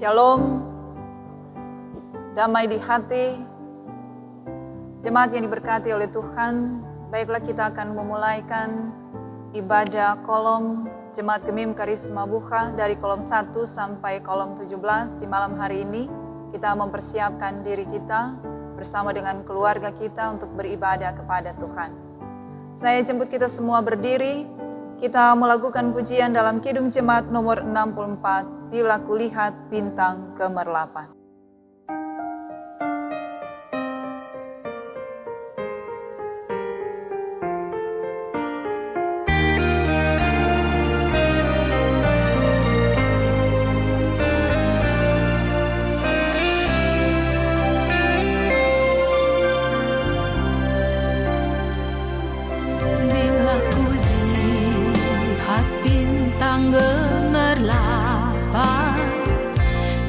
Shalom, damai di hati, jemaat yang diberkati oleh Tuhan. Baiklah, kita akan memulaikan ibadah kolom Jemaat Gemim Karisma Buka dari kolom 1 sampai kolom 17 di malam hari ini. Kita mempersiapkan diri kita bersama dengan keluarga kita untuk beribadah kepada Tuhan. Saya jemput kita semua berdiri. Kita melakukan pujian dalam Kidung Jemaat nomor 64, Bila Kulihat Bintang Kemerlapan.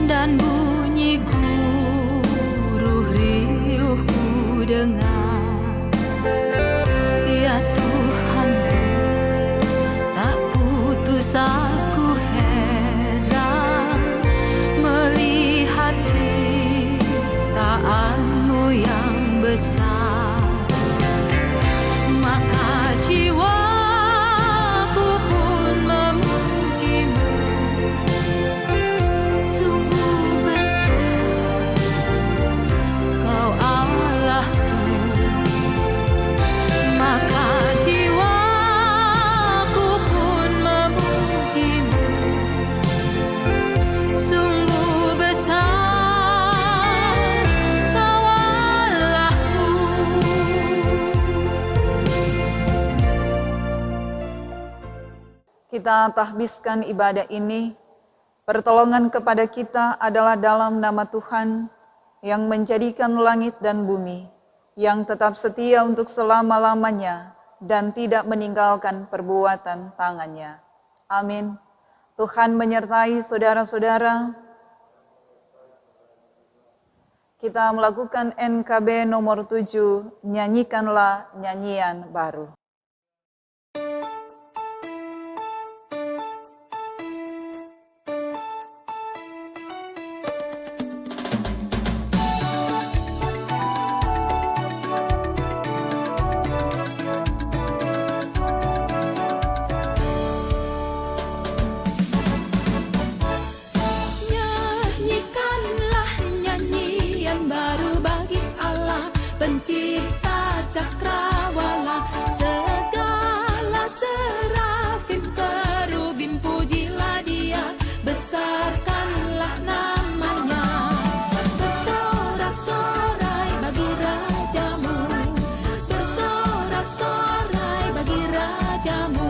Dan bunyi guruh riuhku dengar, ya Tuhan, tak putus aku heran melihat ciptaanmu yang besar. Maka jiwa kita tahbiskan ibadah ini. Pertolongan kepada kita adalah dalam nama Tuhan yang menjadikan langit dan bumi, yang tetap setia untuk selama-lamanya dan tidak meninggalkan perbuatan tangannya. Amin. Tuhan menyertai saudara-saudara. Kita melakukan NKB nomor 7, nyanyikanlah nyanyian baru. Pencipta cakrawala, segala serafim kerubim, pujilah Dia, besarkanlah namanya. Bersorak-sorai bagi rajamu, bersorak-sorai bagi rajamu.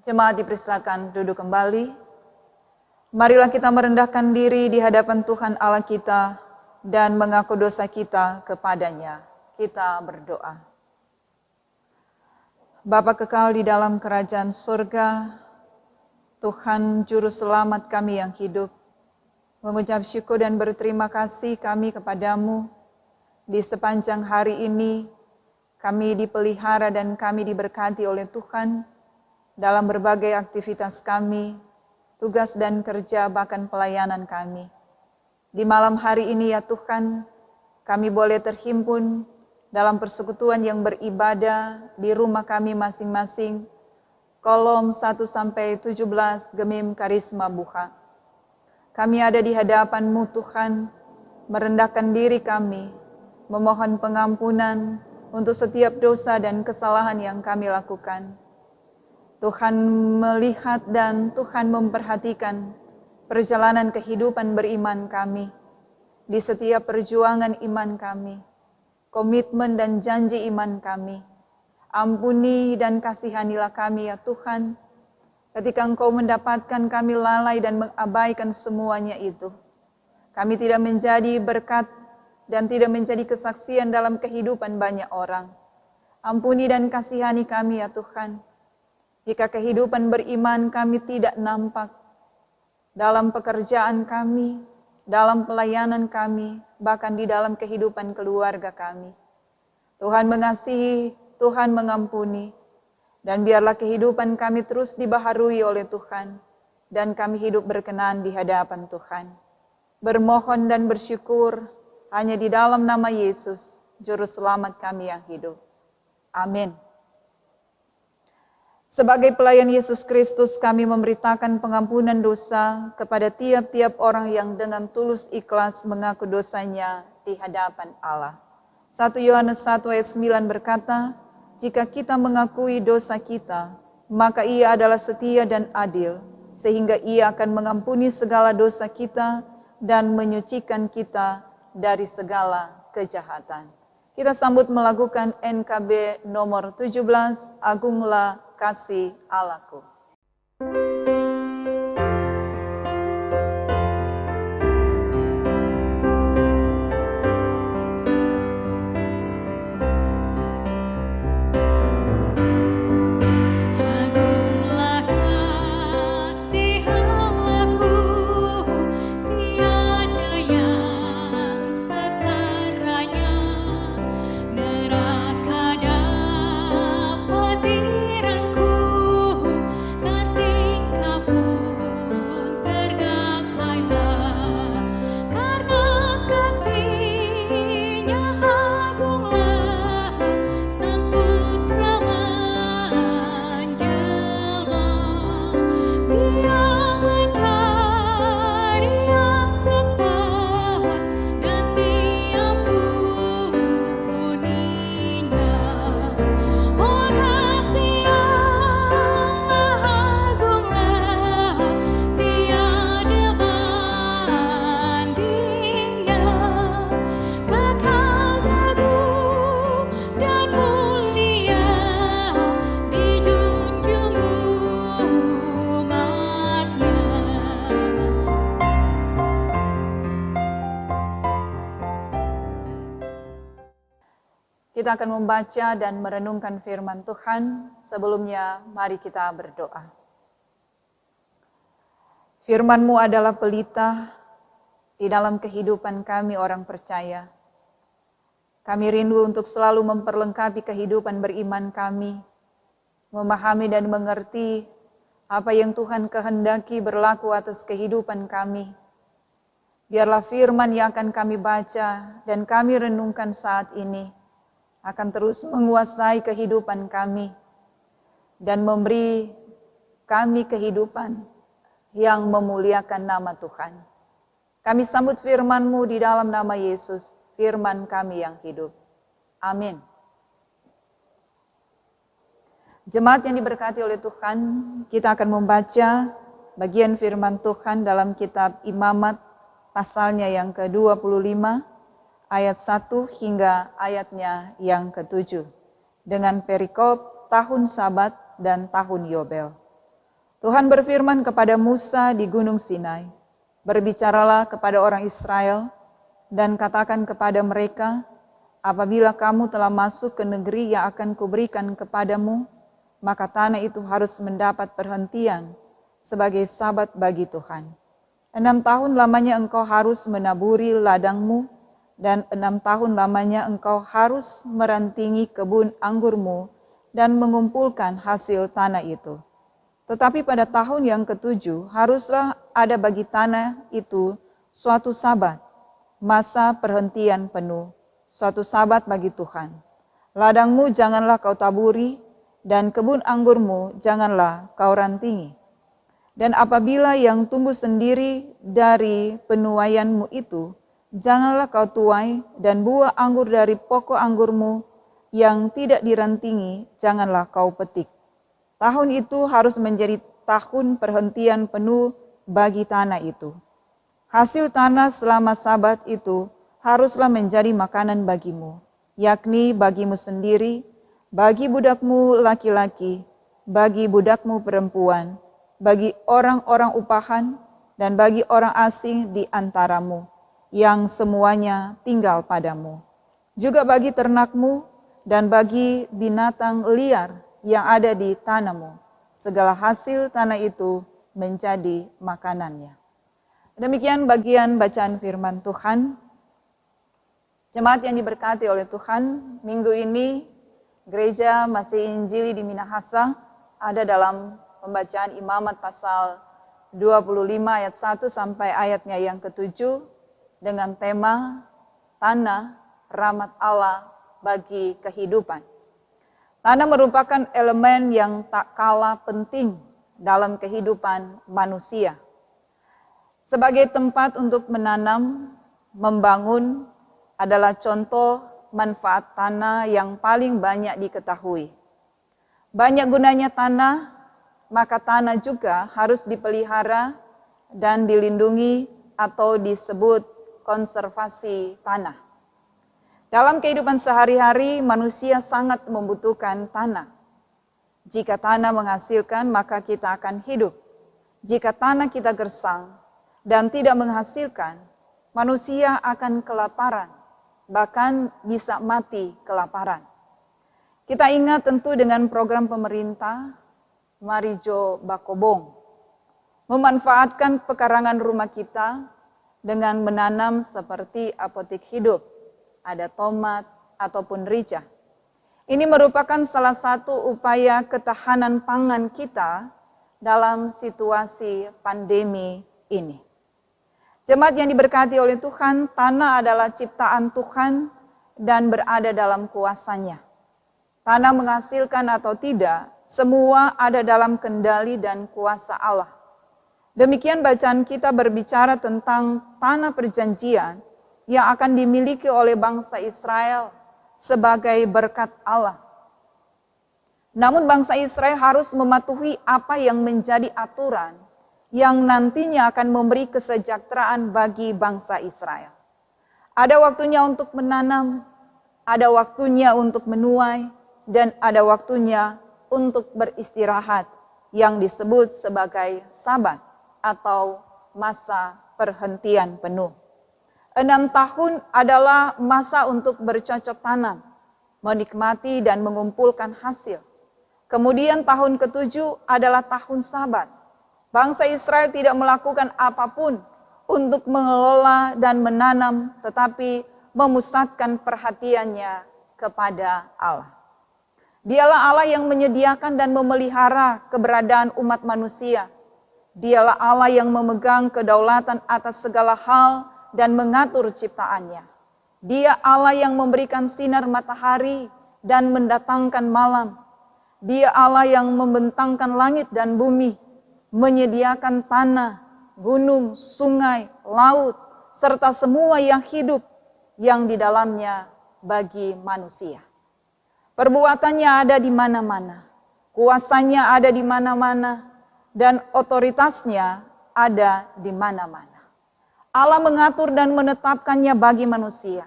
Jemaat dipersilakan duduk kembali. Marilah kita merendahkan diri di hadapan Tuhan Allah kita dan mengaku dosa kita kepadanya. Kita berdoa. Bapa kekal di dalam kerajaan surga, Tuhan Juru Selamat kami yang hidup, mengucap syukur dan berterima kasih kami kepadamu. Di sepanjang hari ini, kami dipelihara dan kami diberkati oleh Tuhan dalam berbagai aktivitas kami, tugas dan kerja, bahkan pelayanan kami. Di malam hari ini ya Tuhan, kami boleh terhimpun dalam persekutuan yang beribadah di rumah kami masing-masing, kolom 1 sampai 17 Gemim Karisma Buka. Kami ada di hadapan-Mu Tuhan, merendahkan diri kami, memohon pengampunan untuk setiap dosa dan kesalahan yang kami lakukan. Tuhan melihat dan Tuhan memperhatikan perjalanan kehidupan beriman kami, di setiap perjuangan iman kami, komitmen dan janji iman kami. Ampuni dan kasihanilah kami ya Tuhan, ketika Engkau mendapatkan kami lalai dan mengabaikan semuanya itu. Kami tidak menjadi berkat dan tidak menjadi kesaksian dalam kehidupan banyak orang. Ampuni dan kasihani kami ya Tuhan, jika kehidupan beriman kami tidak nampak dalam pekerjaan kami, dalam pelayanan kami, bahkan di dalam kehidupan keluarga kami. Tuhan mengasihi, Tuhan mengampuni, Dan biarlah kehidupan kami terus dibaharui oleh Tuhan, dan kami hidup berkenan di hadapan Tuhan. Bermohon dan bersyukur hanya di dalam nama Yesus, Juru Selamat kami yang hidup. Amin. Sebagai pelayan Yesus Kristus, kami memberitakan pengampunan dosa kepada tiap-tiap orang yang dengan tulus ikhlas mengaku dosanya di hadapan Allah. 1 Yohanes 1 ayat 9 berkata, jika kita mengakui dosa kita, maka Ia adalah setia dan adil, sehingga Ia akan mengampuni segala dosa kita dan menyucikan kita dari segala kejahatan. Kita sambut melakukan NKB nomor 17, Agunglah Kasih Allahku. Agunglah kasih Allahku, tiada yang setaranya. Neraka dapat dirangkum ketika pun tergapailah, karena kasih-Nya agunglah Sang Putra menjelma. Dia mencari yang sesat dan diampuninya. Oh kasih Allah agunglah, tiada bandingnya. Kekal teguh dan mulia dijunjung umatnya. Kita akan membaca dan merenungkan firman Tuhan. Sebelumnya, mari kita berdoa. Firman-Mu adalah pelita di dalam kehidupan kami orang percaya. Kami rindu untuk selalu memperlengkapi kehidupan beriman kami, memahami dan mengerti apa yang Tuhan kehendaki berlaku atas kehidupan kami. Biarlah firman yang akan kami baca dan kami renungkan saat ini akan terus menguasai kehidupan kami dan memberi kami kehidupan yang memuliakan nama Tuhan. Kami sambut firman-Mu di dalam nama Yesus, firman kami yang hidup. Amin. Jemaat yang diberkati oleh Tuhan, kita akan membaca bagian firman Tuhan dalam kitab Imamat pasalnya yang ke-25, ayat 1 hingga ayatnya yang ke-7, dengan perikop tahun Sabat dan tahun Yobel. Tuhan berfirman kepada Musa di Gunung Sinai, berbicaralah kepada orang Israel dan katakan kepada mereka, apabila kamu telah masuk ke negeri yang akan kuberikan kepadamu, maka tanah itu harus mendapat perhentian sebagai Sabat bagi Tuhan. 6 tahun lamanya engkau harus menaburi ladangmu, dan 6 tahun lamanya engkau harus merantingi kebun anggurmu dan mengumpulkan hasil tanah itu. Tetapi pada tahun yang ke-7 haruslah ada bagi tanah itu suatu Sabat, masa perhentian penuh, suatu Sabat bagi Tuhan. Ladangmu janganlah kau taburi, dan kebun anggurmu janganlah kau rantingi. Dan apabila yang tumbuh sendiri dari penuaianmu itu, janganlah kau tuai, dan buah anggur dari pokok anggurmu yang tidak dirantingi, janganlah kau petik. Tahun itu harus menjadi tahun perhentian penuh bagi tanah itu. Hasil tanah selama Sabat itu haruslah menjadi makanan bagimu, yakni bagimu sendiri, bagi budakmu laki-laki, bagi budakmu perempuan, bagi orang-orang upahan, dan bagi orang asing di antaramu, yang semuanya tinggal padamu. Juga bagi ternakmu dan bagi binatang liar yang ada di tanahmu. Segala hasil tanah itu menjadi makanannya. Demikian bagian bacaan firman Tuhan. Jemaat yang diberkati oleh Tuhan, minggu ini Gereja Masih Injili di Minahasa ada dalam pembacaan Imamat pasal 25 ayat 1 sampai ayatnya yang ke-7 dengan tema Tanah Rahmat Allah bagi Kehidupan. Tanah merupakan elemen yang tak kalah penting dalam kehidupan manusia. Sebagai tempat untuk menanam, membangun adalah contoh manfaat tanah yang paling banyak diketahui. Banyak gunanya tanah, maka tanah juga harus dipelihara dan dilindungi atau disebut konservasi tanah. Dalam kehidupan sehari-hari, manusia sangat membutuhkan tanah. Jika tanah menghasilkan, maka kita akan hidup. Jika tanah kita gersang dan tidak menghasilkan, manusia akan kelaparan, bahkan bisa mati kelaparan. Kita ingat tentu dengan program pemerintah Marijo Bakobong, memanfaatkan pekarangan rumah kita dengan menanam seperti apotek hidup, ada tomat ataupun rica. Ini merupakan salah satu upaya ketahanan pangan kita dalam situasi pandemi ini. Jemaat yang diberkati oleh Tuhan, tanah adalah ciptaan Tuhan dan berada dalam kuasanya. Tanah menghasilkan atau tidak, semua ada dalam kendali dan kuasa Allah. Demikian bacaan kita berbicara tentang tanah perjanjian yang akan dimiliki oleh bangsa Israel sebagai berkat Allah. Namun bangsa Israel harus mematuhi apa yang menjadi aturan yang nantinya akan memberi kesejahteraan bagi bangsa Israel. Ada waktunya untuk menanam, ada waktunya untuk menuai, dan ada waktunya untuk beristirahat yang disebut sebagai Sabat atau masa perhentian penuh. 6 tahun adalah masa untuk bercocok tanam, menikmati dan mengumpulkan hasil. Kemudian tahun ke-7 adalah tahun Sabat. Bangsa Israel tidak melakukan apapun untuk mengelola dan menanam, tetapi memusatkan perhatiannya kepada Allah. Dialah Allah yang menyediakan dan memelihara keberadaan umat manusia. Dialah Allah yang memegang kedaulatan atas segala hal dan mengatur ciptaannya. Dia Allah yang memberikan sinar matahari dan mendatangkan malam. Dia Allah yang membentangkan langit dan bumi, menyediakan tanah, gunung, sungai, laut, serta semua yang hidup yang di dalamnya bagi manusia. Perbuatannya ada di mana-mana, kuasanya ada di mana-mana, dan otoritasnya ada di mana-mana. Allah mengatur dan menetapkannya bagi manusia.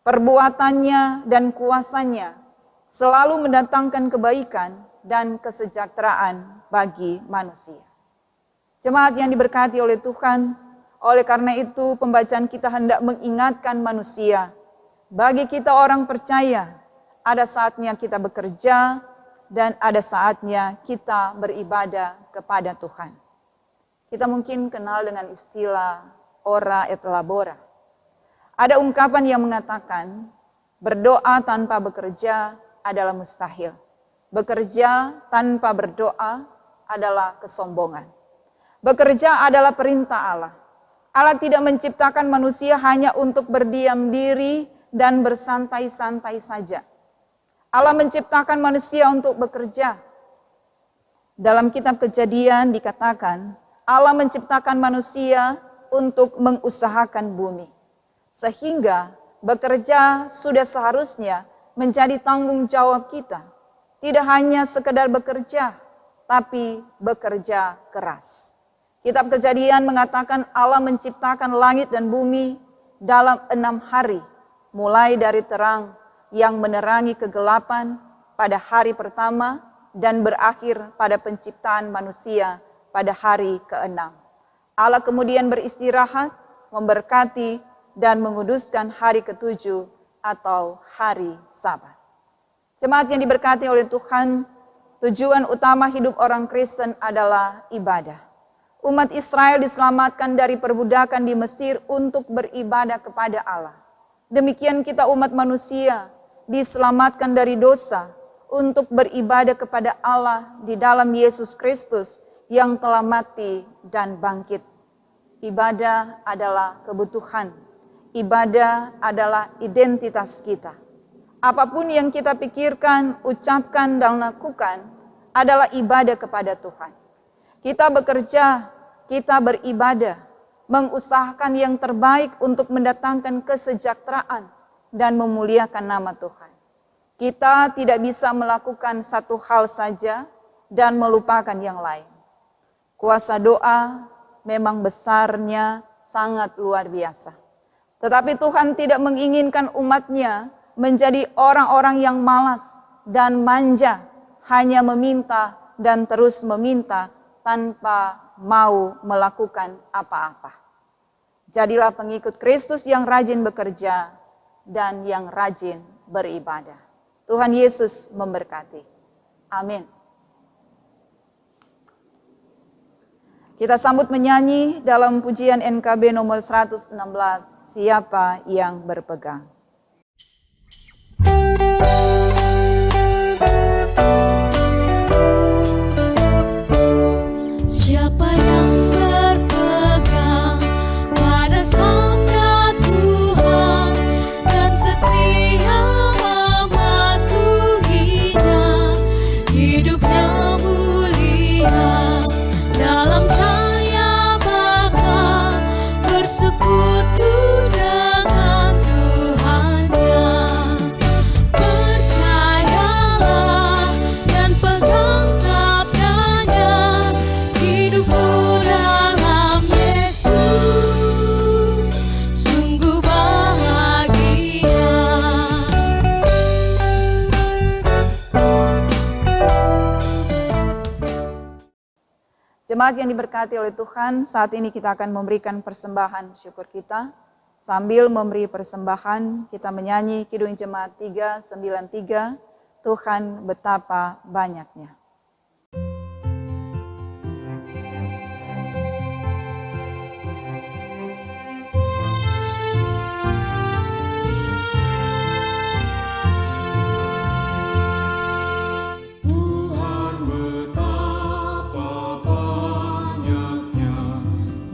Perbuatannya dan kuasanya selalu mendatangkan kebaikan dan kesejahteraan bagi manusia. Jemaat yang diberkati oleh Tuhan, oleh karena itu pembacaan kita hendak mengingatkan manusia. Bagi kita orang percaya, ada saatnya kita bekerja dan ada saatnya kita beribadah kepada Tuhan. Kita mungkin kenal dengan istilah ora et labora. Ada ungkapan yang mengatakan, berdoa tanpa bekerja adalah mustahil. Bekerja tanpa berdoa adalah kesombongan. Bekerja adalah perintah Allah. Allah tidak menciptakan manusia hanya untuk berdiam diri dan bersantai-santai saja. Allah menciptakan manusia untuk bekerja. Dalam kitab Kejadian dikatakan, Allah menciptakan manusia untuk mengusahakan bumi. Sehingga bekerja sudah seharusnya menjadi tanggung jawab kita. Tidak hanya sekedar bekerja, tapi bekerja keras. Kitab Kejadian mengatakan Allah menciptakan langit dan bumi dalam 6 hari, mulai dari terang yang menerangi kegelapan pada hari pertama dan berakhir pada penciptaan manusia pada hari ke-6. Allah kemudian beristirahat, memberkati dan menguduskan hari ke-7 atau hari Sabat. Jemaat yang diberkati oleh Tuhan, tujuan utama hidup orang Kristen adalah ibadah. Umat Israel diselamatkan dari perbudakan di Mesir untuk beribadah kepada Allah. Demikian kita umat manusia diselamatkan dari dosa untuk beribadah kepada Allah di dalam Yesus Kristus yang telah mati dan bangkit. Ibadah adalah kebutuhan. Ibadah adalah identitas kita. Apapun yang kita pikirkan, ucapkan, dan lakukan adalah ibadah kepada Tuhan. Kita bekerja, kita beribadah, mengusahakan yang terbaik untuk mendatangkan kesejahteraan dan memuliakan nama Tuhan. Kita tidak bisa melakukan satu hal saja dan melupakan yang lain. Kuasa doa memang besarnya sangat luar biasa. Tetapi Tuhan tidak menginginkan umatnya menjadi orang-orang yang malas dan manja, hanya meminta dan terus meminta tanpa mau melakukan apa-apa. Jadilah pengikut Kristus yang rajin bekerja dan yang rajin beribadah. Tuhan Yesus memberkati. Amin. Kita sambut menyanyi dalam pujian NKB nomor 116, Siapa yang Berpegang. Siapa yang berpegang pada sabda Tuhan dan setia mematuhinya, hidupnya mulia dalam cahaya Bapa, bersekutu dengan Tuhannya. Percayalah dan pegang sabdanya, hidupku dalam Yesus sungguh bahagia. Jemaat yang diberkati oleh Tuhan, saat ini kita akan memberikan persembahan syukur kita. Sambil memberi persembahan, kita menyanyi Kidung Jemaat 393, Tuhan betapa banyaknya. Tuhan betapa banyaknya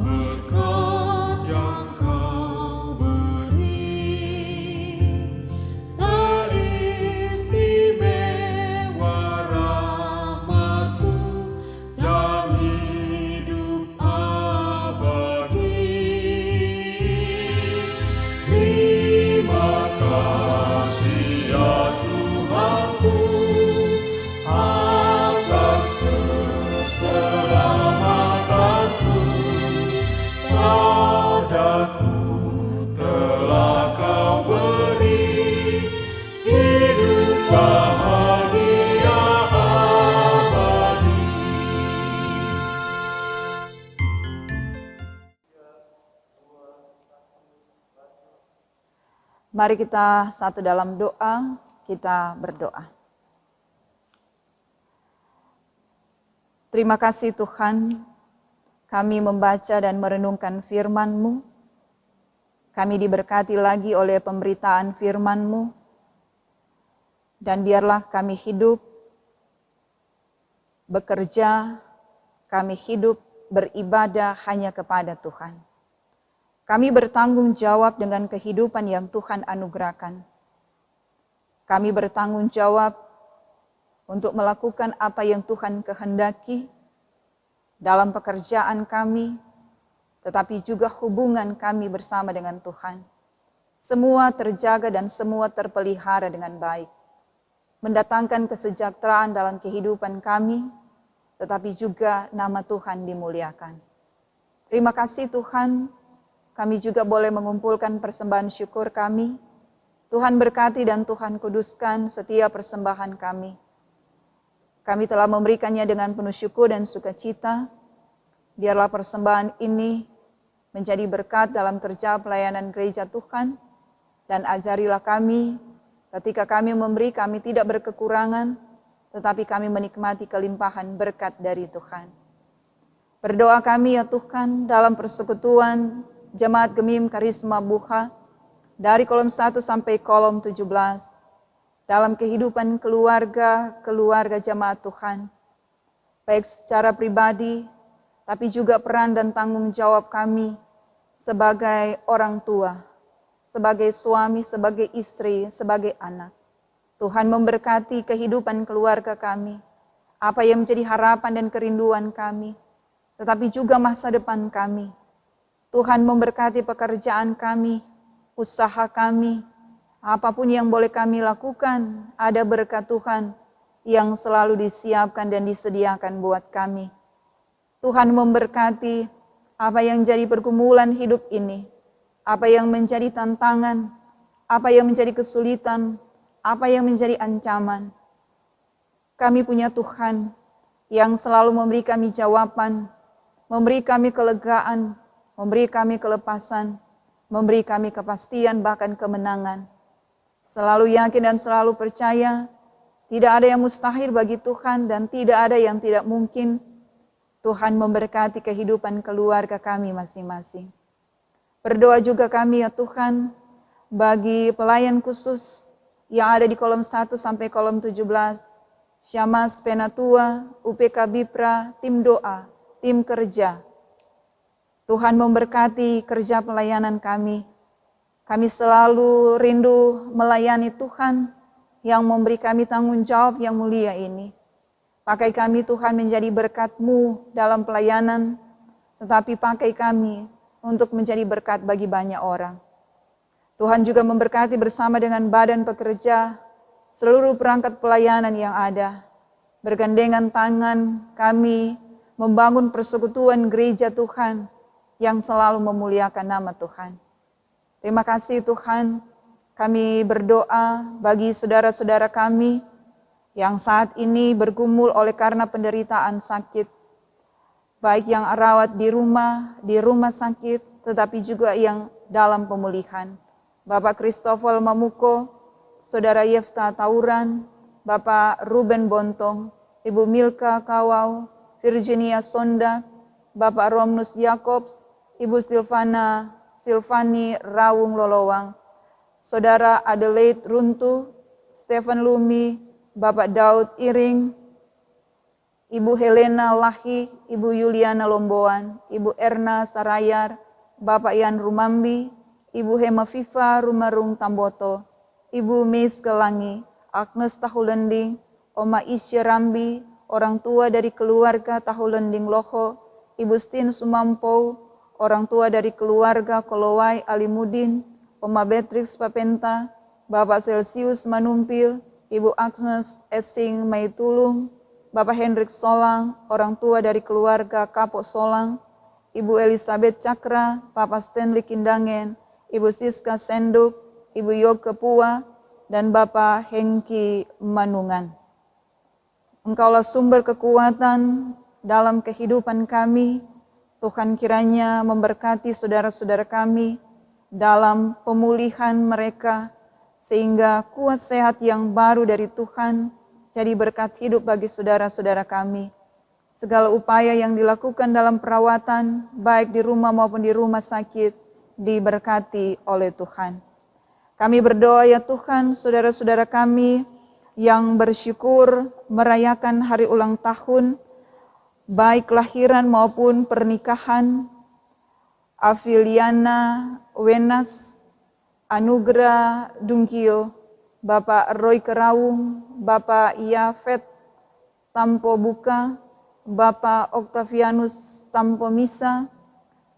berkat yang Kau beri, teristimewa rahmat-Mu dan hidup abadi. Terima kasih ya Tuhanku atas keselamatanku, padaku telah Kau beri hidup bahagia abadi. Mari kita satu dalam doa, kita berdoa. Terima kasih Tuhan, kami membaca dan merenungkan firman-Mu. Kami diberkati lagi oleh pemberitaan firman-Mu. Dan biarlah kami hidup, bekerja, kami hidup beribadah hanya kepada Tuhan. Kami bertanggung jawab dengan kehidupan yang Tuhan anugerahkan. Kami bertanggung jawab untuk melakukan apa yang Tuhan kehendaki dalam pekerjaan kami, tetapi juga hubungan kami bersama dengan Tuhan. Semua terjaga dan semua terpelihara dengan baik, mendatangkan kesejahteraan dalam kehidupan kami, tetapi juga nama Tuhan dimuliakan. Terima kasih Tuhan, kami juga boleh mengumpulkan persembahan syukur kami. Tuhan berkati dan Tuhan kuduskan setiap persembahan kami. Kami telah memberikannya dengan penuh syukur dan sukacita. Biarlah persembahan ini menjadi berkat dalam kerja pelayanan gereja Tuhan. Dan ajarilah kami, ketika kami memberi, kami tidak berkekurangan, tetapi kami menikmati kelimpahan berkat dari Tuhan. Berdoa kami ya Tuhan dalam persekutuan Jemaat Gemim Karisma Buha, dari kolom 1 sampai kolom 17. dalam kehidupan keluarga jemaat Tuhan. Baik secara pribadi, tapi juga peran dan tanggung jawab kami sebagai orang tua, sebagai suami, sebagai istri, sebagai anak. Tuhan memberkati kehidupan keluarga kami, apa yang menjadi harapan dan kerinduan kami, tetapi juga masa depan kami. Tuhan memberkati pekerjaan kami, usaha kami, apapun yang boleh kami lakukan, ada berkat Tuhan yang selalu disiapkan dan disediakan buat kami. Tuhan memberkati apa yang jadi pergumulan hidup ini, apa yang menjadi tantangan, apa yang menjadi kesulitan, apa yang menjadi ancaman. Kami punya Tuhan yang selalu memberi kami jawaban, memberi kami kelegaan, memberi kami kelepasan, memberi kami kepastian bahkan kemenangan. Selalu yakin dan selalu percaya, tidak ada yang mustahil bagi Tuhan dan tidak ada yang tidak mungkin. Tuhan memberkati kehidupan keluarga kami masing-masing. Berdoa juga kami ya Tuhan, bagi pelayan khusus yang ada di kolom 1 sampai kolom 17, Syamas Penatua, UPK Bipra, tim doa, tim kerja. Tuhan memberkati kerja pelayanan kami. Kami selalu rindu melayani Tuhan yang memberi kami tanggung jawab yang mulia ini. Pakai kami Tuhan menjadi berkat-Mu dalam pelayanan, tetapi pakai kami untuk menjadi berkat bagi banyak orang. Tuhan juga memberkati bersama dengan badan pekerja, seluruh perangkat pelayanan yang ada. Bergandengan tangan kami membangun persekutuan gereja Tuhan yang selalu memuliakan nama Tuhan. Terima kasih Tuhan, kami berdoa bagi saudara-saudara kami yang saat ini bergumul oleh karena penderitaan sakit. Baik yang rawat di rumah sakit, tetapi juga yang dalam pemulihan. Bapak Christopher Mamuko, Saudara Yefta Tauran, Bapak Ruben Bontong, Ibu Milka Kawau, Virginia Sonda, Bapak Romnus Jacobs, Ibu Silvani Rawung Lolowang, Saudara Adelaide Runtu, Stephen Lumi, Bapak Daud Iring, Ibu Helena Lahi, Ibu Yuliana Lomboan, Ibu Erna Sarayar, Bapak Ian Rumambi, Ibu Hema Viva Rumarung Tamboto, Ibu Meis Kelangi, Agnes Tahulending, Oma Isya Rambi, orang tua dari keluarga Tahulending Loho, Ibu Stin Sumampo, orang tua dari keluarga Kolowai Alimudin, Oma Beatrix Papenta, Bapak Celsius Manumpil, Ibu Agnes Essing Maitulung, Bapak Hendrik Solang, orang tua dari keluarga Kapok Solang, Ibu Elizabeth Cakra, Bapak Stanley Kindangen, Ibu Siska Senduk, Ibu Yoke Pua, dan Bapak Hengki Manungan. Engkaulah sumber kekuatan dalam kehidupan kami. Tuhan kiranya memberkati saudara-saudara kami dalam pemulihan mereka, sehingga kuat sehat yang baru dari Tuhan jadi berkat hidup bagi saudara-saudara kami. Segala upaya yang dilakukan dalam perawatan, baik di rumah maupun di rumah sakit, diberkati oleh Tuhan. Kami berdoa ya Tuhan, saudara-saudara kami yang bersyukur merayakan hari ulang tahun, baik kelahiran maupun pernikahan, Afiliana Wenas, Anugrah Dungkio, Bapak Roy Kerawung, Bapak Yafet Tampo Buka, Bapak Octavianus Tampo Misa,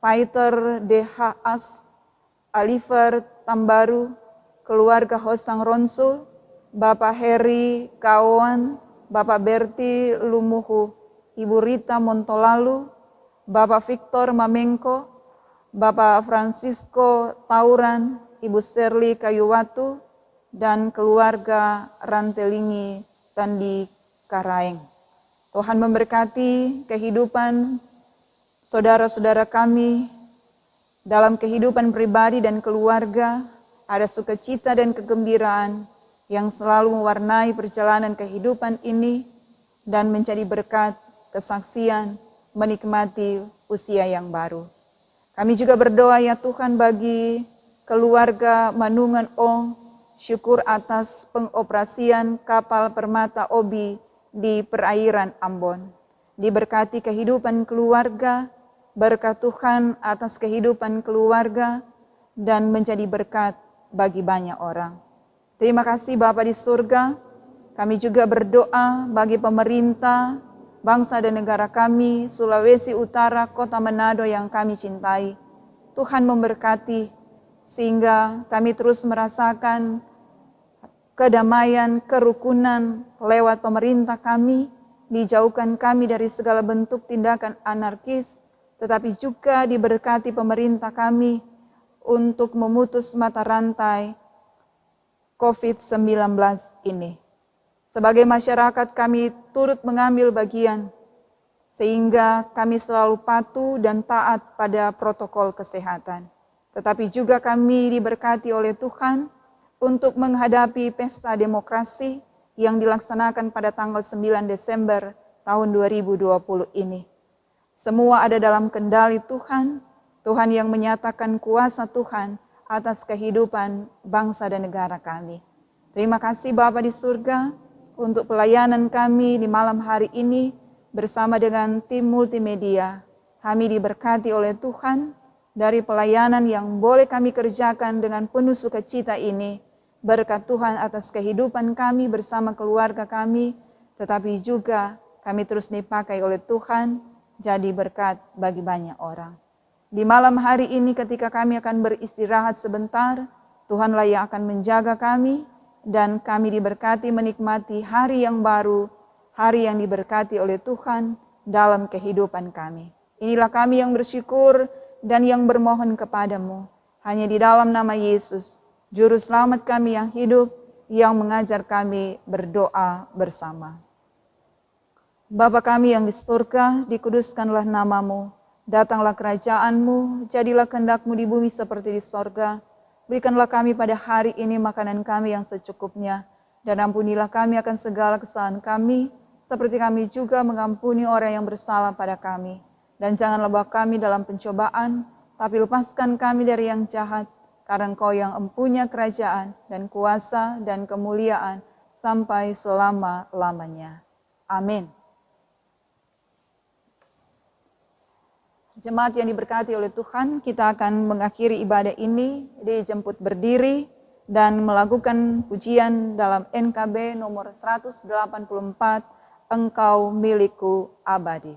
Paiter DHAS, Aliver Tambaru, keluarga Hosang Ronso, Bapak Heri Kawan, Bapak Berti Lumuhu, Ibu Rita Montolalu, Bapak Victor Mamengko, Bapak Francisco Tauran, Ibu Serli Kayuwatu, dan keluarga Rantelingi Tandi Karaeng. Tuhan memberkati kehidupan saudara-saudara kami dalam kehidupan pribadi dan keluarga, ada sukacita dan kegembiraan yang selalu mewarnai perjalanan kehidupan ini dan menjadi berkat kesaksian menikmati usia yang baru. Kami juga berdoa ya Tuhan bagi keluarga Manungan Ong, syukur atas pengoperasian kapal Permata Obi di perairan Ambon. Diberkati kehidupan keluarga, berkat Tuhan atas kehidupan keluarga, dan menjadi berkat bagi banyak orang. Terima kasih Bapa di surga. Kami juga berdoa bagi pemerintah, bangsa dan negara kami, Sulawesi Utara, Kota Manado yang kami cintai. Tuhan memberkati, sehingga kami terus merasakan kedamaian, kerukunan lewat pemerintah kami, dijauhkan kami dari segala bentuk tindakan anarkis, tetapi juga diberkati pemerintah kami untuk memutus mata rantai COVID-19 ini. Sebagai masyarakat kami turut mengambil bagian, sehingga kami selalu patuh dan taat pada protokol kesehatan. Tetapi juga kami diberkati oleh Tuhan untuk menghadapi pesta demokrasi yang dilaksanakan pada tanggal 9 Desember tahun 2020 ini. Semua ada dalam kendali Tuhan, Tuhan yang menyatakan kuasa Tuhan atas kehidupan bangsa dan negara kami. Terima kasih Bapa di surga untuk pelayanan kami di malam hari ini bersama dengan tim multimedia. Kami diberkati oleh Tuhan dari pelayanan yang boleh kami kerjakan dengan penuh sukacita ini. Berkat Tuhan atas kehidupan kami bersama keluarga kami, tetapi juga kami terus dipakai oleh Tuhan jadi berkat bagi banyak orang. Di malam hari ini ketika kami akan beristirahat sebentar, Tuhanlah yang akan menjaga kami dan kami diberkati menikmati hari yang baru, hari yang diberkati oleh Tuhan dalam kehidupan kami. Inilah kami yang bersyukur dan yang bermohon kepadamu. Hanya di dalam nama Yesus, Juru Selamat kami yang hidup, yang mengajar kami berdoa bersama. Bapa kami yang di surga, dikuduskanlah namamu. Datanglah kerajaan-Mu, jadilah kehendak-Mu di bumi seperti di sorga. Berikanlah kami pada hari ini makanan kami yang secukupnya, dan ampunilah kami akan segala kesalahan kami, seperti kami juga mengampuni orang yang bersalah pada kami. Dan janganlah bawa kami dalam pencobaan, tapi lepaskan kami dari yang jahat, karena Engkau yang empunya kerajaan dan kuasa dan kemuliaan sampai selama-lamanya. Amin. Jemaat yang diberkati oleh Tuhan, kita akan mengakhiri ibadah ini dijemput berdiri dan melakukan pujian dalam NKB nomor 184, Engkau milikku abadi.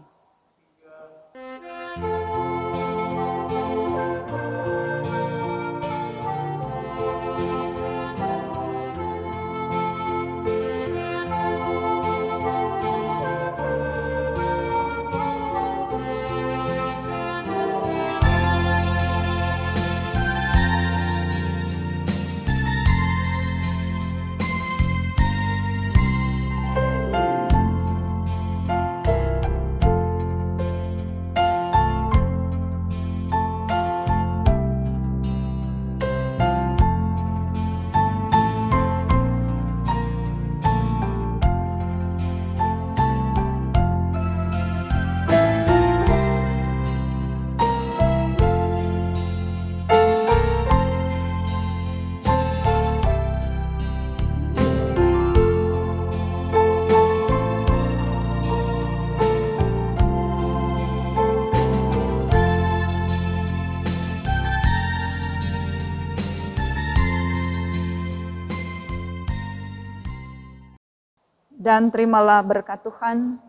Dan terimalah berkat Tuhan,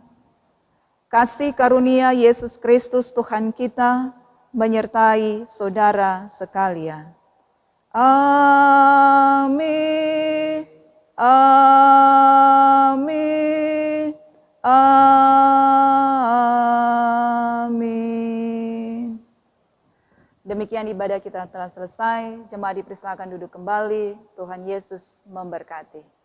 kasih karunia Yesus Kristus Tuhan kita menyertai saudara sekalian. Amin, amin, amin. Demikian ibadah kita telah selesai. Jemaat dipersilakan duduk kembali. Tuhan Yesus memberkati.